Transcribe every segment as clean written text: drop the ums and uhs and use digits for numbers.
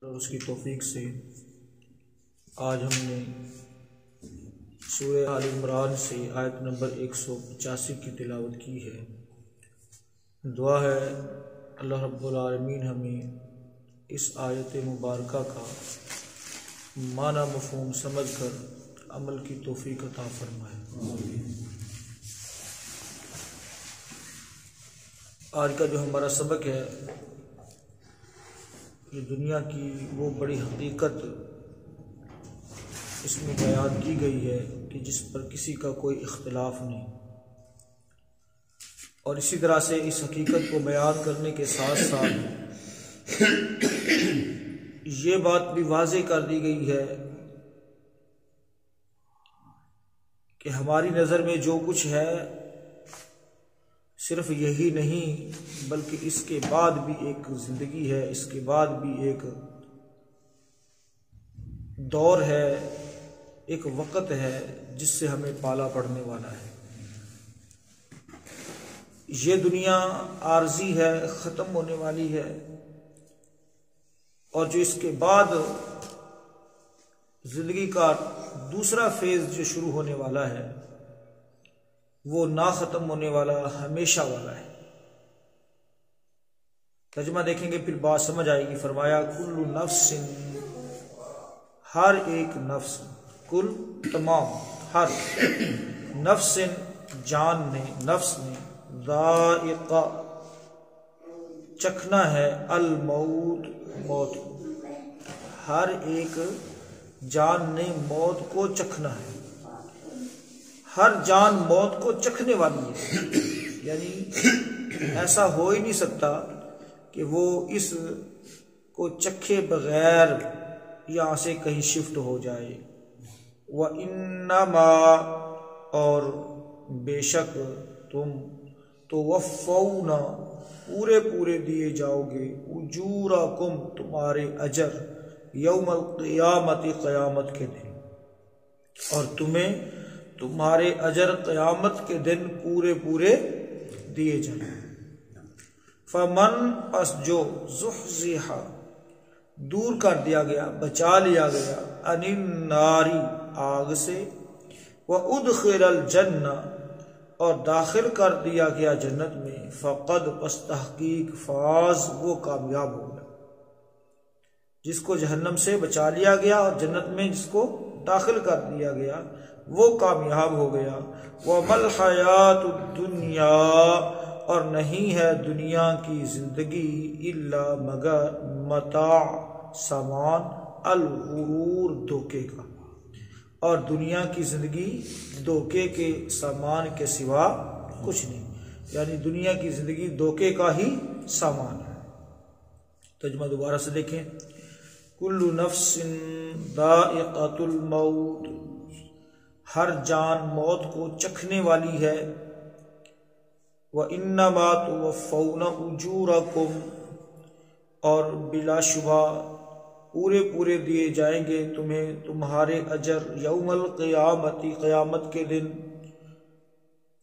اور اس کی توفیق سے آج ہم نے سورہ آل عمران سے آیت نمبر 185 کی تلاوت کی ہے۔ دعا ہے اللہ رب العالمین ہمیں اس آیت مبارکہ کا معنی مفہوم سمجھ کر عمل کی توفیق عطا فرمائے۔ آج کا جو ہمارا سبق ہے یہ دنیا کی وہ بڑی حقیقت اس میں بیان کی گئی ہے کہ جس پر کسی کا کوئی اختلاف نہیں، اور اسی طرح سے اس حقیقت کو بیان کرنے کے ساتھ ساتھ یہ بات بھی واضح کر دی گئی ہے کہ ہماری نظر میں جو کچھ ہے صرف یہی نہیں بلکہ اس کے بعد بھی ایک زندگی ہے، اس کے بعد بھی ایک دور ہے، ایک وقت ہے جس سے ہمیں پالا پڑنے والا ہے۔ یہ دنیا عارضی ہے، ختم ہونے والی ہے، اور جو اس کے بعد زندگی کا دوسرا فیز جو شروع ہونے والا ہے وہ نہ ختم ہونے والا، ہمیشہ والا ہے۔ ترجمہ دیکھیں گے پھر بات سمجھ آئے گی۔ فرمایا کل نفس، ہر ایک نفس، کل تمام، ہر نفس جان نے، نفس نے، ذائقہ چکھنا ہے، الموت موت، ہر ایک جان نے موت کو چکھنا ہے، ہر جان موت کو چکھنے والی ہے، یعنی ایسا ہو ہی نہیں سکتا کہ وہ اس کو چکھے بغیر یہاں سے کہیں شفٹ ہو جائے۔ وَإِنَّمَا، اور بے شک تم، توفونا پورے دیے جاؤ گے، اجورکم تمہارے اجر، یوم القیامت قیامت کے دن، اور تمہیں تمہارے اجر قیامت کے دن پورے دیے جائیں۔ فمن، پس جو، زحزح دور کر دیا گیا، بچا لیا گیا، عن النار آگ سے، وادخل الجنہ اور داخل کر دیا گیا جنت میں، فقد پس تحقیق، فاز وہ کامیاب ہو گیا۔ جس کو جہنم سے بچا لیا گیا اور جنت میں جس کو داخل کر دیا گیا وہ کامیاب ہو گیا۔ وَمَا الْحَيَاةُ الدُّنْيَا، اور نہیں ہے دنیا کی زندگی، الا مگر، متاع سامان، الغرور دھوکے کا، اور دنیا کی زندگی دھوکے کے سامان کے سوا کچھ نہیں، یعنی دنیا کی زندگی دھوکے کا ہی سامان ہے۔ ترجمہ دوبارہ سے دیکھیں، کل نفس ذائقۃ الموت، ہر جان موت کو چکھنے والی ہے۔ وَإِنَّمَا تُوَفَّوْنَ أُجُورَكُمْ، اور بلا شبہ پورے دیے جائیں گے تمہیں تمہارے اجر، یوم القیامت قیامت کے دن۔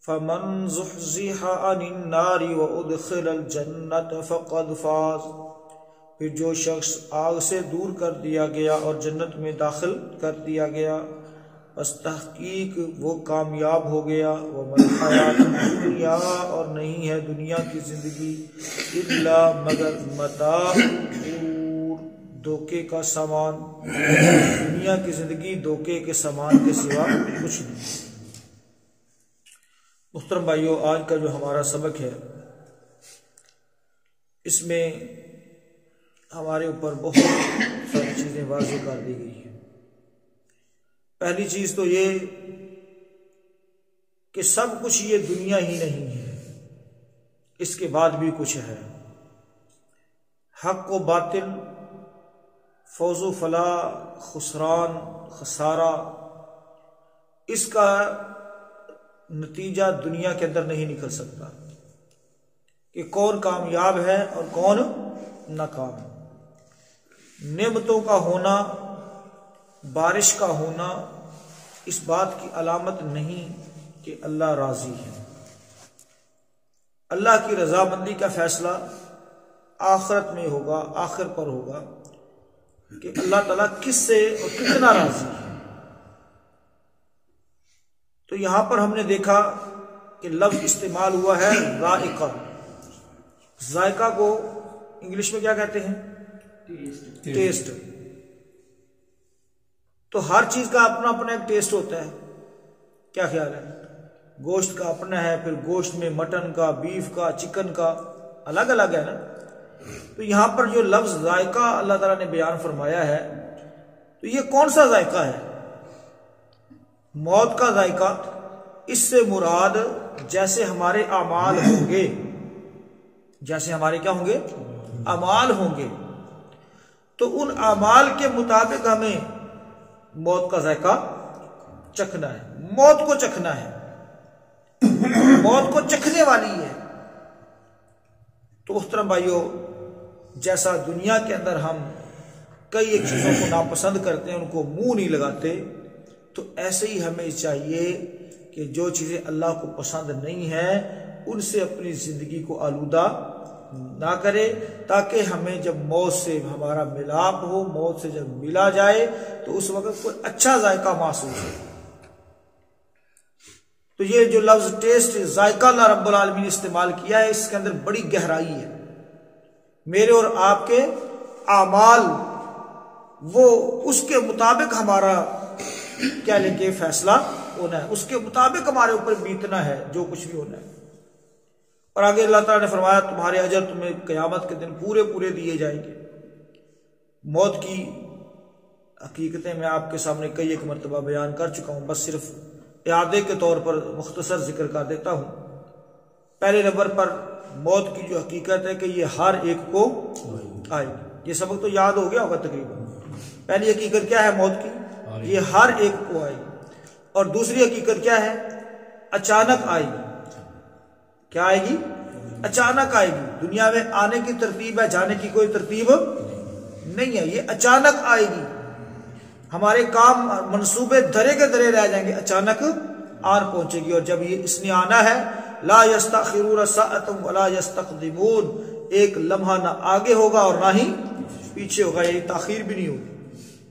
فَمَنْ زُحْزِحَ عَنِ النَّارِ وَأُدْخِلَ الْجَنَّةَ فَقَدْ فَازَ، پھر جو شخص آگ سے دور کر دیا گیا اور جنت میں داخل کر دیا گیا بس تحقیق وہ کامیاب ہو گیا۔ وَمَا الْحَيَاةُ الدُّنْيَا، اور نہیں ہے دنیا کی زندگی، الا مگر، متاع الغرور دھوکے کا سامان، دنیا کی زندگی دھوکے کے سامان کے سوا کچھ نہیں۔ محترم بھائیو، آج کا جو ہمارا سبق ہے اس میں ہمارے اوپر بہت ساری چیزیں واضح کر دی گئی ہیں۔ پہلی چیز تو یہ کہ سب کچھ یہ دنیا ہی نہیں ہے، اس کے بعد بھی کچھ ہے۔ حق و باطل، فوز و فلاح، خسران، خسارہ، اس کا نتیجہ دنیا کے اندر نہیں نکل سکتا کہ کون کامیاب ہے اور کون ناکام ہے۔ نعمتوں کا ہونا، بارش کا ہونا اس بات کی علامت نہیں کہ اللہ راضی ہے۔ اللہ کی رضامندی کا فیصلہ آخرت میں ہوگا، آخر پر ہوگا، کہ اللہ تعالیٰ کس سے اور کتنا راضی ہے۔ تو یہاں پر ہم نے دیکھا کہ لفظ استعمال ہوا ہے ذائقہ۔ ذائقہ کو انگلش میں کیا کہتے ہیں؟ ٹیسٹ۔ تو ہر چیز کا اپنا اپنا ایک ٹیسٹ ہوتا ہے، کیا خیال ہے؟ گوشت کا اپنا ہے، پھر گوشت میں مٹن کا، بیف کا، چکن کا الگ الگ ہے نا۔ تو یہاں پر جو لفظ ذائقہ اللہ تعالیٰ نے بیان فرمایا ہے، تو یہ کون سا ذائقہ ہے؟ موت کا ذائقہ۔ اس سے مراد جیسے ہمارے اعمال ہوں گے، جیسے ہمارے کیا ہوں گے؟ اعمال ہوں گے، تو ان اعمال کے مطابق ہمیں موت کا ذائقہ چکھنا ہے، موت کو چکھنا ہے، موت کو چکھنے والی ہے۔ تو محترم بھائیو، جیسا دنیا کے اندر ہم کئی ایک چیزوں کو ناپسند کرتے ہیں، ان کو منہ نہیں لگاتے، تو ایسے ہی ہمیں چاہیے کہ جو چیزیں اللہ کو پسند نہیں ہیں ان سے اپنی زندگی کو آلودہ نہ کرے، تاکہ ہمیں جب موت سے ہمارا ملاپ ہو، موت سے جب ملا جائے تو اس وقت کوئی اچھا ذائقہ محسوس ہو۔ تو یہ جو لفظ ٹیسٹ، ذائقہ اللہ رب العالمین نے استعمال کیا ہے، اس کے اندر بڑی گہرائی ہے۔ میرے اور آپ کے اعمال وہ اس کے مطابق ہمارا کیا لیں کہ فیصلہ ہونا ہے، اس کے مطابق ہمارے اوپر بیتنا ہے جو کچھ بھی ہونا ہے۔ اور آگے اللہ تعالیٰ نے فرمایا تمہارے اجر تمہیں قیامت کے دن پورے پورے دیے جائیں گے۔ موت کی حقیقتیں میں آپ کے سامنے کئی ایک مرتبہ بیان کر چکا ہوں، بس صرف اعادے کے طور پر مختصر ذکر کر دیتا ہوں۔ پہلے نمبر پر موت کی جو حقیقت ہے کہ یہ ہر ایک کو آئے گی، یہ سبق تو یاد ہو گیا ہوگا تقریباً۔ پہلی حقیقت کیا ہے موت کی؟ یہ ہر ایک کو آئے گی۔ اور دوسری حقیقت کیا ہے؟ اچانک آئے گی۔ کیا آئے گی؟ اچانک آئے گی۔ دنیا میں آنے کی ترتیب ہے، جانے کی کوئی ترتیب نہیں ہے، یہ اچانک آئے گی۔ ہمارے کام منصوبے دھرے کے دھرے رہ جائیں گے، اچانک آن پہنچے گی۔ اور جب یہ اس نے آنا ہے، لا یستأخرون ساعۃ ولا یستقدمون، ایک لمحہ نہ آگے ہوگا اور نہ ہی پیچھے ہوگا، یعنی تاخیر بھی نہیں ہوگی،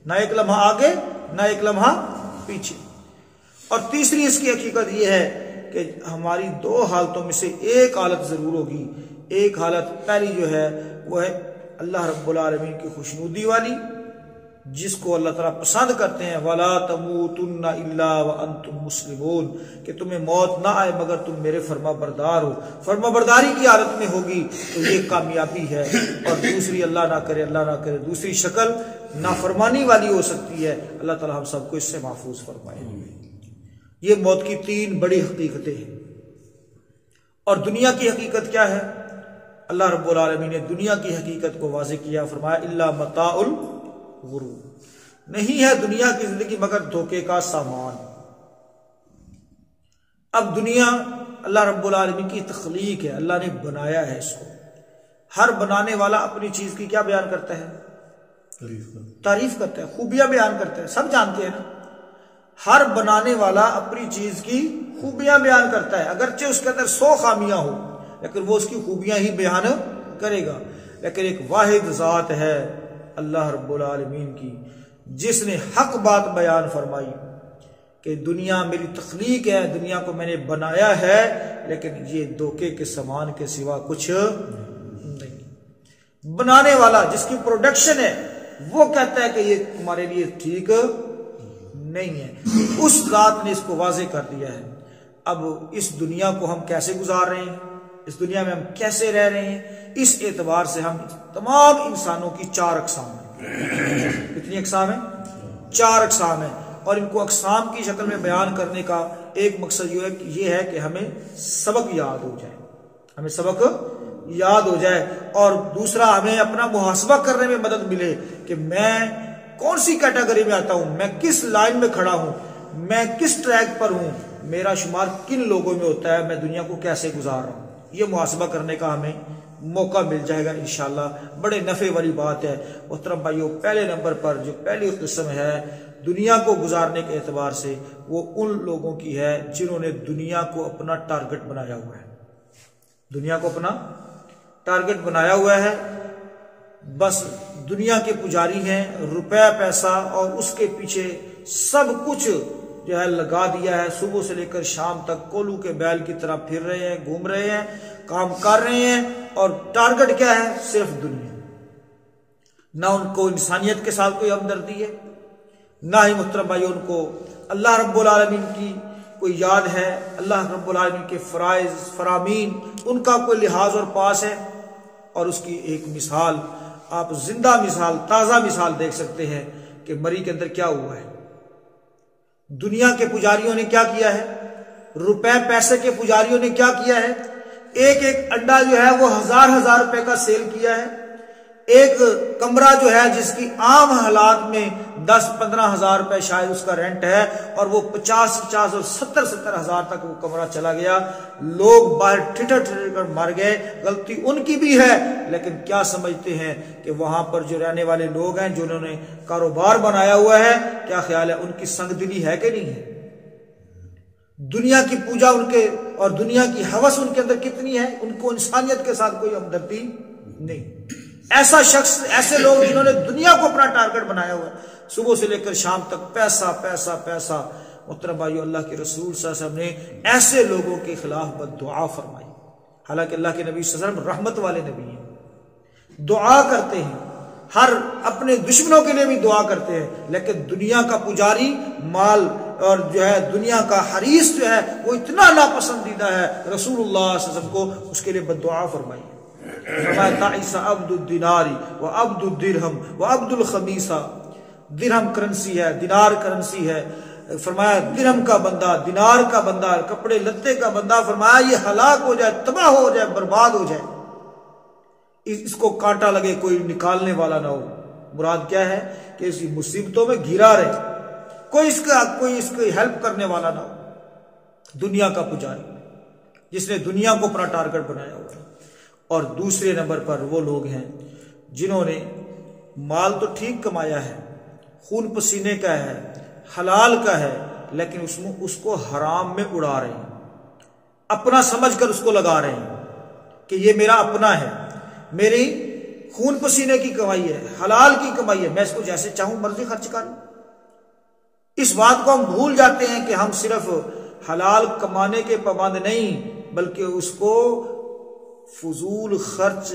نہ ایک لمحہ آگے نہ ایک لمحہ پیچھے۔ اور تیسری اس کی حقیقت یہ ہے کہ ہماری دو حالتوں میں سے ایک حالت ضرور ہوگی۔ ایک حالت پہلی جو ہے وہ ہے اللہ رب العالمین کی خوشنودی والی، جس کو اللہ تعالیٰ پسند کرتے ہیں، وَلَا تَمُوتُنَّ إِلَّا وَأَنْتُمْ مُسْلِمُونَ، کہ تمہیں موت نہ آئے مگر تم میرے فرما بردار ہو۔ فرما برداری کی حالت میں ہوگی تو یہ کامیابی ہے۔ اور دوسری اللہ نہ کرے دوسری شکل نافرمانی والی ہو سکتی ہے۔ اللہ تعالیٰ ہم سب کو اس سے محفوظ فرمائے۔ یہ موت کی تین بڑی حقیقتیں ہیں۔ اور دنیا کی حقیقت کیا ہے؟ اللہ رب العالمین نے دنیا کی حقیقت کو واضح کیا، فرمایا الا متاع الغرور، نہیں ہے دنیا کی زندگی مگر دھوکے کا سامان۔ اب دنیا اللہ رب العالمین کی تخلیق ہے، اللہ نے بنایا ہے اس کو۔ ہر بنانے والا اپنی چیز کی کیا بیان کرتا ہے؟ تعریف کرتا ہے، خوبیاں بیان کرتا ہے، سب جانتے ہیں نا۔ ہر بنانے والا اپنی چیز کی خوبیاں بیان کرتا ہے، اگرچہ اس کے اندر 100 خامیاں ہو لیکن وہ اس کی خوبیاں ہی بیان کرے گا۔ لیکن ایک واحد ذات ہے اللہ رب العالمین کی، جس نے حق بات بیان فرمائی کہ دنیا میری تخلیق ہے، دنیا کو میں نے بنایا ہے، لیکن یہ دھوکے کے سامان کے سوا کچھ نہیں۔ بنانے والا جس کی پروڈکشن ہے وہ کہتا ہے کہ یہ تمہارے لیے ٹھیک نہیں ہے، اس ذات نے اس کو واضح کر دیا ہے۔ اب اس دنیا کو ہم کیسے گزار رہے ہیں، اس دنیا میں ہم کیسے رہ رہے ہیں، اس اعتبار سے ہم تمام انسانوں کی 4 اقسام ہیں۔ کتنی اقسام ہیں؟ 4 اقسام ہیں۔ اور ان کو اقسام کی شکل میں بیان کرنے کا ایک مقصد یہ ہے کہ ہمیں سبق یاد ہو جائے، ہمیں سبق یاد ہو جائے، اور دوسرا ہمیں اپنا محاسبہ کرنے میں مدد ملے کہ میں کون سی کیٹیگری میں آتا ہوں، میں کس لائن میں کھڑا ہوں، میں کس ٹریک پر ہوں، میرا شمار کن لوگوں میں ہوتا ہے، میں دنیا کو کیسے گزار رہا ہوں۔ یہ محاسبہ کرنے کا ہمیں موقع مل جائے گا انشاءاللہ، بڑے نفع والی بات ہے۔ محترم بھائیو، پہلے نمبر پر جو پہلی قسم ہے دنیا کو گزارنے کے اعتبار سے، وہ ان لوگوں کی ہے جنہوں نے دنیا کو اپنا ٹارگٹ بنایا ہوا ہے۔ دنیا کو اپنا ٹارگٹ بنایا ہوا ہے، بس دنیا کے پجاری ہیں، روپے پیسہ اور اس کے پیچھے سب کچھ جو ہے لگا دیا ہے، صبح سے لے کر شام تک کولو کے بیل کی طرح پھر رہے ہیں، گھوم رہے ہیں، کام کر رہے ہیں، اور ٹارگٹ کیا ہے؟ صرف دنیا۔ نہ ان کو انسانیت کے ساتھ کوئی ہمدردی ہے، نہ ہی محترم بھائی ان کو اللہ رب العالمین کی کوئی یاد ہے، اللہ رب العالمین کے فرائض فرامین ان کا کوئی لحاظ اور پاس ہے۔ اور اس کی ایک مثال آپ زندہ مثال، تازہ مثال دیکھ سکتے ہیں کہ مری کے اندر کیا ہوا ہے۔ دنیا کے پجاریوں نے کیا کیا ہے، روپے پیسے کے پجاریوں نے کیا کیا ہے، ایک ایک انڈا جو ہے وہ ہزار روپے کا سیل کیا ہے۔ ایک کمرہ جو ہے جس کی عام حالات میں 10-15 ہزار روپے شاید اس کا رینٹ ہے، اور وہ 50 اور 70 ہزار تک وہ کمرہ چلا گیا۔ لوگ باہر ٹھٹر کر مر گئے۔ غلطی ان کی بھی ہے، لیکن کیا سمجھتے ہیں کہ وہاں پر جو رہنے والے لوگ ہیں، جنہوں نے کاروبار بنایا ہوا ہے، کیا خیال ہے ان کی سنگ دلی ہے کہ نہیں ہے؟ دنیا کی پوجا ان کے اور دنیا کی ہوس ان کے اندر کتنی ہے؟ ان کو انسانیت کے ساتھ کوئی ہمدردی نہیں۔ ایسا شخص، ایسے لوگ جنہوں نے دنیا کو اپنا ٹارگٹ بنایا ہوا ہے، صبح سے لے کر شام تک پیسہ پیسہ پیسہ۔ محترم بھائیو، اللہ کے رسول صلی اللہ علیہ وسلم نے ایسے لوگوں کے خلاف بد دعا فرمائی۔ حالانکہ اللہ کے نبی صلی اللہ علیہ وسلم رحمت والے نبی ہیں، دعا کرتے ہیں، ہر اپنے دشمنوں کے لیے بھی دعا کرتے ہیں، لیکن دنیا کا پجاری، مال اور جو ہے دنیا کا حریص جو ہے وہ اتنا ناپسندیدہ ہے رسول اللہ صلی اللہ علیہ وسلم کو، اس کے لیے بد دعا فرمائی۔ فرمایا تعیس عبد الدینار و عبد الدرہم و عبد الخمیسہ۔ درہم کرنسی ہے، دینار کرنسی ہے، فرمایا درہم کا بندہ، دینار کا بندہ، کپڑے لتے کا بندہ، فرمایا یہ ہلاک ہو جائے، تباہ ہو جائے، برباد ہو جائے، اس کو کانٹا لگے، کوئی نکالنے والا نہ ہو۔ مراد کیا ہے کہ اس مصیبتوں میں گھرا رہے، کوئی اس کی ہیلپ کرنے والا نہ ہو۔ دنیا کا پجاری جس نے دنیا کو اپنا ٹارگٹ بنایا ہوا ہے۔ اور دوسرے نمبر پر وہ لوگ ہیں جنہوں نے مال تو ٹھیک کمایا ہے، خون پسینے کا ہے، حلال کا ہے، لیکن اس کو حرام میں اڑا رہے ہیں، اپنا سمجھ کر اس کو لگا رہے ہیں کہ یہ میرا اپنا ہے، میری خون پسینے کی کمائی ہے، حلال کی کمائی ہے، میں اس کو جیسے چاہوں مرضی خرچ کروں۔ اس بات کو ہم بھول جاتے ہیں کہ ہم صرف حلال کمانے کے پابند نہیں، بلکہ اس کو فضول خرچ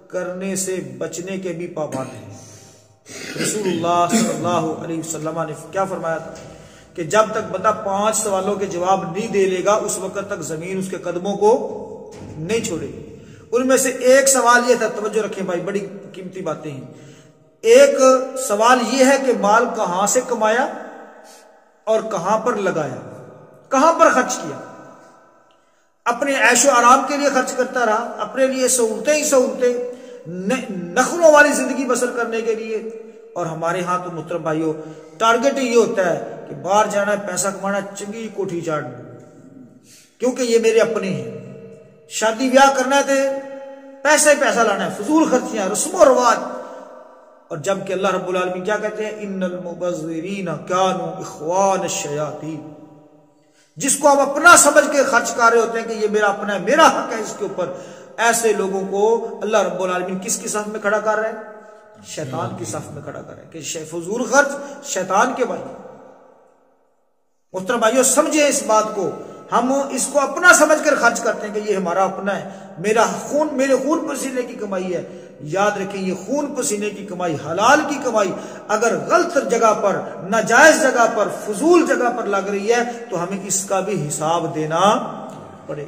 کرنے سے بچنے کے بھی پابند ہیں۔ رسول اللہ صلی اللہ علیہ وسلم نے کیا فرمایا تھا کہ جب تک بندہ 5 سوالوں کے جواب نہیں دے لے گا، اس وقت تک زمین اس کے قدموں کو نہیں چھوڑے گی۔ ان میں سے ایک سوال یہ تھا، توجہ رکھیں بھائی، بڑی قیمتی باتیں ہیں۔ ایک سوال یہ ہے کہ مال کہاں سے کمایا اور کہاں پر لگایا، کہاں پر خرچ کیا۔ اپنے عیش و آرام کے لیے خرچ کرتا رہا، اپنے لیے سہولتیں ہی سہولتیں، نخلوں والی زندگی بسر کرنے کے لیے۔ اور ہمارے ہاں تو محترم بھائیو ٹارگٹ ہی یہ ہوتا ہے کہ باہر جانا ہے، پیسہ کمانا، چنگی کوٹھی چاڑنا، کیونکہ یہ میرے اپنے ہیں۔ شادی بیاہ کرنا ہے تو پیسہ لانا ہے، فضول خرچیاں، رسم و رواج۔ اور جب کہ اللہ رب العالمین کیا کہتے ہیں، ان المبذرین کانوا اخوان الشیاطین۔ جس کو ہم اپنا سمجھ کے خرچ کر رہے ہوتے ہیں کہ یہ میرا اپنا ہے، میرا حق ہے اس کے اوپر، ایسے لوگوں کو اللہ رب العالمین کس کی صف میں کھڑا کر رہے ہیں؟ شیطان کی صف میں کھڑا کر رہے ہیں کہ فضول خرچ شیطان کے بھائی۔ محترم بھائیو سمجھیں اس بات کو، ہم اس کو اپنا سمجھ کر خرچ کرتے ہیں کہ یہ ہمارا اپنا ہے، میرے خون پسینے کی کمائی ہے۔ یاد رکھیں یہ خون پسینے کی کمائی، حلال کی کمائی اگر غلط جگہ پر، ناجائز جگہ پر، فضول جگہ پر لگ رہی ہے تو ہمیں اس کا بھی حساب دینا پڑے۔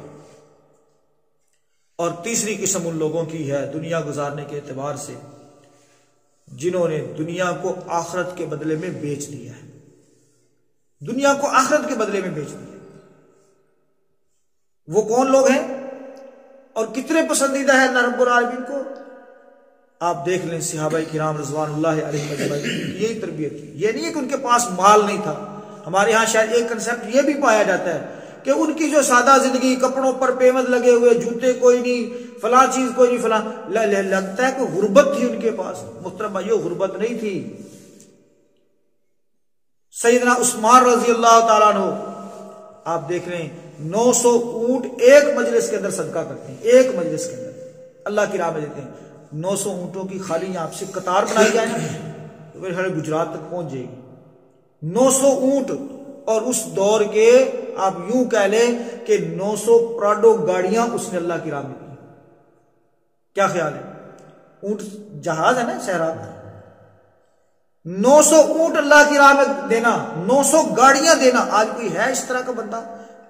اور تیسری قسم ان لوگوں کی ہے دنیا گزارنے کے اعتبار سے، جنہوں نے دنیا کو آخرت کے بدلے میں بیچ دیا ہے، دنیا کو آخرت کے بدلے میں بیچ دیا۔ وہ کون لوگ ہیں اور کتنے پسندیدہ ہے اللہ رب العالمین کو؟ آپ دیکھ لیں صحابہ کرام رضوان اللہ علیہم اجمعین کی یہی تربیت تھی۔ یہ نہیں ہے کہ ان کے پاس مال نہیں تھا، ہمارے ہاں شاید ایک کنسیپٹ یہ بھی پایا جاتا ہے کہ ان کی جو سادہ زندگی، کپڑوں پر پیمند لگے ہوئے، جوتے کوئی نہیں، فلاں چیز کوئی نہیں، فلاں، لگتا ہے کہ غربت تھی ان کے پاس۔ محترم بھائیو غربت نہیں تھی۔ سیدنا عثمان رضی اللہ تعالیٰ عنہ آپ دیکھ رہے ہیں 900 اونٹ ایک مجلس کے اندر صدقہ کرتے ہیں، ایک مجلس کے اندر اللہ کی راہ میں دیتے ہیں۔ 900 اونٹوں کی خالی یہاں سے قطار بنائی جائے نا تو پھر ہمارے گجرات تک پہنچ جائے گی. 900 اونٹ اور اس دور کے آپ یوں کہہ لیں کہ 900 پراڈو گاڑیاں اس نے اللہ کی راہ میں دی. کیا خیال ہے؟ اونٹ جہاز ہے نا صحرا کا. 900 اونٹ اللہ کی راہ میں دینا, 900 گاڑیاں دینا. آج کوئی ہے اس طرح کا بندہ؟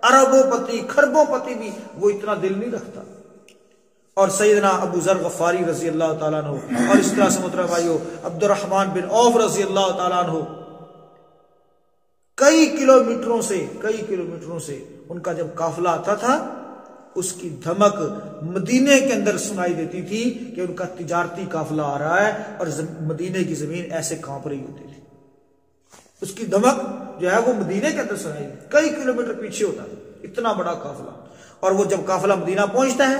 اربوں پتی خربوں پتی بھی وہ اتنا دل نہیں رکھتا. اور سیدنا ابو ذر غفاری رضی اللہ تعالیٰ عنہ اور اس طرح سے محترم بھائیو عبد الرحمن بن عوف رضی اللہ تعالیٰ عنہ کئی کلومیٹروں سے ان کا جب قافلہ آتا تھا اس کی دھمک مدینے کے اندر سنائی دیتی تھی کہ ان کا تجارتی قافلہ آ رہا ہے, اور مدینے کی زمین ایسے کانپ رہی ہوتی تھی. اس کی دھمک جو ہے وہ مدینے کے اندر سنائی دیتی, کئی کلومیٹر پیچھے ہوتا تھا, اتنا بڑا قافلہ. اور وہ جب قافلہ مدینہ پہنچتا ہے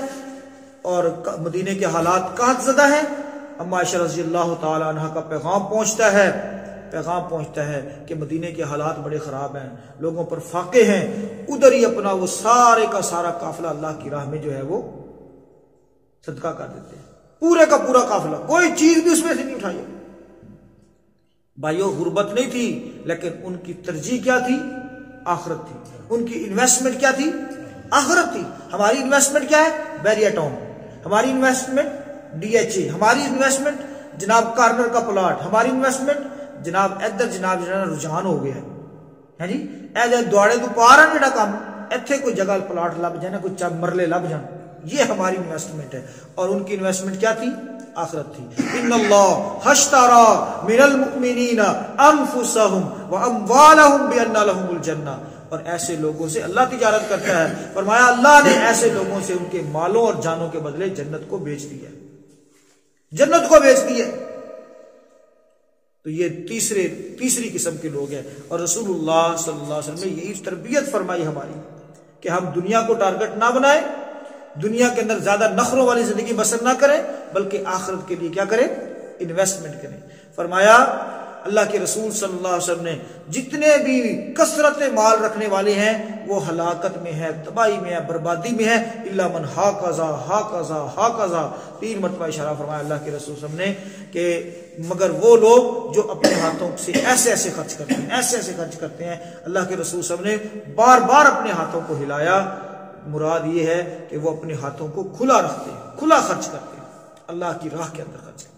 اور مدینے کے حالات قحط زدہ ہیں, اما عائشہ رضی اللہ تعالی عنہ کا پیغام پہنچتا ہے کہ مدینے کے حالات بڑے خراب ہیں, لوگوں پر فاقے ہیں. ادھر ہی اپنا وہ سارے کا سارا قافلہ اللہ کی راہ میں جو ہے وہ صدقہ کر دیتے ہیں, پورے کا پورا قافلہ, کوئی چیز بھی اس میں سے نہیں اٹھائی. بھائیو غربت نہیں تھی, لیکن ان کی ترجیح کیا تھی؟ آخرت تھی. ان کی انویسٹمنٹ کیا تھی؟ آخرت تھی. ہماری انویسٹمنٹ کیا ہے؟ بیریا ٹاؤن. ہماری انویسٹمنٹ ڈی ایچ اے. ہماری انویسٹمنٹ جناب کارنر کا پلاٹ. ہماری انویسٹمنٹ جناب ادھر جناب رجحان ہو گیا ہے جی, اے دوڑے تو پار ہے جڑا کام, ایتھے کوئی جگہ پلاٹ لب جائے, کوئی چند مرلے لب جان, یہ ہماری انویسٹمنٹ ہے. اور ان کی انویسٹمنٹ کیا تھی؟ آخرت تھی. ان اللہ اشترى من المؤمنین انفسهم واموالهم بان لهم الجنہ. اور ایسے لوگوں سے اللہ تجارت کرتا ہے, فرمایا اللہ نے ایسے لوگوں سے ان کے مالوں اور جانوں کے بدلے جنت کو بیچ دیا, جنت کو بیچ دیا. تو یہ تیسری قسم کے لوگ ہیں. اور رسول اللہ صلی اللہ علیہ وسلم نے یہی تربیت فرمائی ہماری کہ ہم دنیا کو ٹارگٹ نہ بنائیں, دنیا کے اندر زیادہ نخروں والی زندگی بسر نہ کریں, بلکہ آخرت کے لیے کیا کریں؟ انویسٹمنٹ کریں. فرمایا اللہ کے رسول صلی اللہ علیہ وسلم نے جتنے بھی کثرت مال رکھنے والے ہیں وہ ہلاکت میں ہے, تباہی میں ہے, بربادی میں ہے. الا من ہاکذا 3 مرتبہ اشارہ فرمایا اللہ کے رسول صلی اللہ علیہ وسلم نے کہ مگر وہ لوگ جو اپنے ہاتھوں سے ایسے خرچ کرتے ہیں. اللہ کے رسول صلی اللہ علیہ وسلم نے بار بار اپنے ہاتھوں کو ہلایا. مراد یہ ہے کہ وہ اپنے ہاتھوں کو کھلا رکھتے ہیں, کھلا خرچ کرتے ہیں, اللہ کی راہ کے اندر خرچ کرتے ہیں.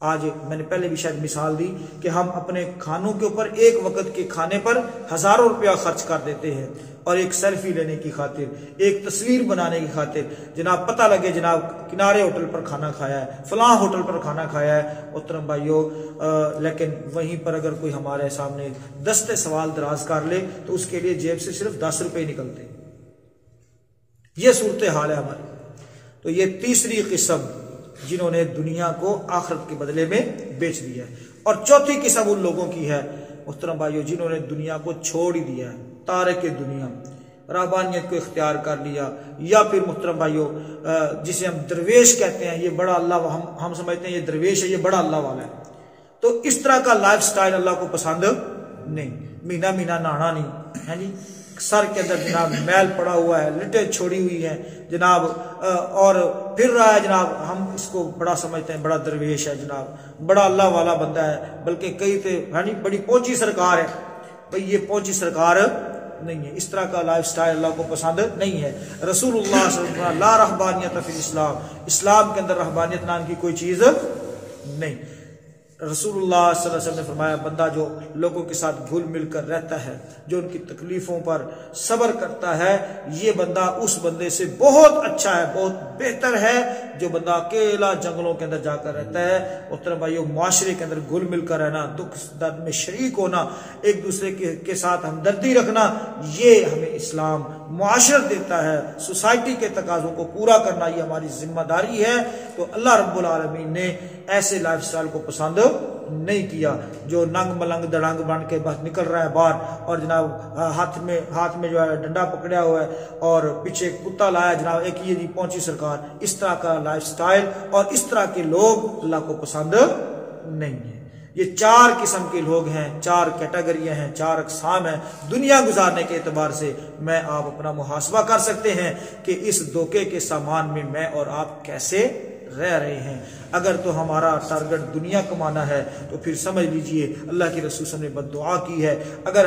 آج میں نے پہلے بھی شاید مثال دی کہ ہم اپنے کھانوں کے اوپر ایک وقت کے کھانے پر ہزاروں روپیہ خرچ کر دیتے ہیں, اور ایک سیلفی لینے کی خاطر, ایک تصویر بنانے کی خاطر, جناب پتہ لگے جناب کنارے ہوٹل پر کھانا کھایا ہے, فلاں ہوٹل پر کھانا کھایا ہے. محترم بھائیو, لیکن وہیں پر اگر کوئی ہمارے سامنے دستے سوال دراز کر لے تو اس کے لیے جیب سے صرف 10 روپے نکلتے. یہ صورتحال ہے ہماری. تو یہ تیسری قسم جنہوں نے دنیا کو آخرت کے بدلے میں بیچ دیا ہے. اور چوتھی قسم ان لوگوں کی ہے محترم بھائیو جنہوں نے دنیا کو چھوڑ ہی دیا ہے, تارک دنیا, رہبانیت کو اختیار کر لیا, یا پھر محترم بھائیو جسے ہم درویش کہتے ہیں, یہ بڑا اللہ, ہم سمجھتے ہیں یہ درویش ہے, یہ بڑا اللہ والا ہے. تو اس طرح کا لائف سٹائل اللہ کو پسند نہیں. مہینہ نہانا نہیں ہے جی, سر کے اندر جناب میل پڑا ہوا ہے, لٹیں چھوڑی ہوئی ہیں جناب, اور پھر رہا ہے جناب. ہم اس کو بڑا سمجھتے ہیں, بڑا درویش ہے جناب, بڑا اللہ والا بندہ ہے, بلکہ کئی تھے بڑی پہنچی سرکار ہے. بھئی یہ پہنچی سرکار نہیں ہے. اس طرح کا لائف سٹائل اللہ کو پسند نہیں ہے. رسول اللہ صلی اللہ علیہ وسلم لا رہبانیت فی الاسلام, اسلام کے اندر رہبانیت نام کی کوئی چیز نہیں. رسول اللہ صلی اللہ علیہ وسلم نے فرمایا بندہ جو لوگوں کے ساتھ گھل مل کر رہتا ہے, جو ان کی تکلیفوں پر صبر کرتا ہے, یہ بندہ اس بندے سے بہت اچھا ہے, بہت بہتر ہے جو بندہ اکیلا جنگلوں کے اندر جا کر رہتا ہے. محترم بھائیو, معاشرے کے اندر گھل مل کر رہنا, دکھ درد میں شریک ہونا, ایک دوسرے کے ساتھ ہمدردی رکھنا, یہ ہمیں اسلام معاشرت دیتا ہے. سوسائٹی کے تقاضوں کو پورا کرنا یہ ہماری ذمہ داری ہے. تو اللہ رب العالمین نے ایسے لائف سٹائل کو پسند نہیں کیا جو ننگ ملنگ دڑنگ بن کے بس نکل رہا ہے باہر, اور جناب ہاتھ میں جو ہے ڈنڈا پکڑیا ہوا ہے اور پیچھے کتا لایا جناب, ایک یہ جی پہنچی سرکار. اس طرح کا لائف سٹائل اور اس طرح کے لوگ اللہ کو پسند نہیں ہے. یہ 4 قسم کے لوگ ہیں, 4 کیٹیگریاں ہیں, 4 اقسام ہیں. دنیا گزارنے کے اعتبار سے میں آپ اپنا محاسبہ کر سکتے ہیں کہ اس دھوکے کے سامان میں میں اور آپ کیسے رہ رہے ہیں۔ اگر تو ہمارا ٹارگٹ دنیا کمانا ہے تو پھر سمجھ لیجئے اللہ کے رسول صلی اللہ علیہ وسلم نے بد دعا کی ہے۔ اگر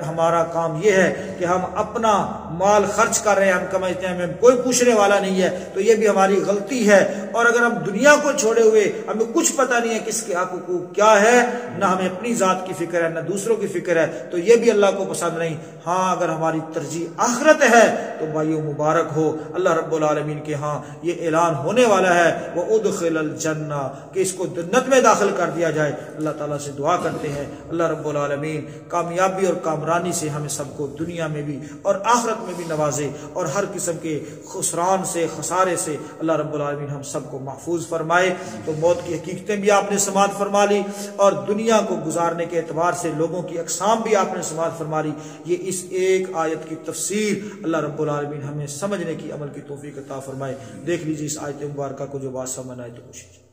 ہمارا کام یہ ہے کہ ہم اپنا مال خرچ کر رہے ہیں، ہم سمجھتے ہیں ہمیں کوئی پوچھنے والا نہیں ہے، تو یہ بھی ہماری غلطی ہے۔ اور اگر ہم دنیا کو چھوڑے ہوئے ہمیں کچھ پتہ نہیں ہے کس کے حق حقوق کیا ہے، نہ ہمیں اپنی ذات کی فکر ہے نہ دوسروں کی فکر ہے، تو یہ بھی اللہ کو پسند نہیں۔ ہاں اگر ہماری ترجیح آخرت ہے تو بھائیو مبارک ہو، اللہ رب العالمین کے ہاں یہ اعلان ہونے والا ہے وَأُدْخِلَ الْجَنَّةَ کہ اس کو جنت میں داخل کر دیا جائے۔ اللہ تعالیٰ سے دعا کرتے ہیں اللہ رب العالمین کامیابی اور کامرانی سے ہمیں سب کو دنیا میں بھی اور آخرت میں بھی نوازے، اور ہر قسم کے خسران سے خسارے سے اللہ رب العالمین ہم سب کو محفوظ فرمائے۔ تو موت کی حقیقتیں بھی آپ نے سماعت فرما لی، اور دنیا کو گزارنے کے اعتبار سے لوگوں کی اقسام بھی آپ نے سماعت فرما لی۔ یہ اس ایک آیت کی تفسیر اللہ رب العالمین ہمیں سمجھنے کی عمل کی توفیق عطا فرمائے۔ دیکھ لیجیے اس آیت مبارکہ کو جو بات سمجھ آئے تو کوشش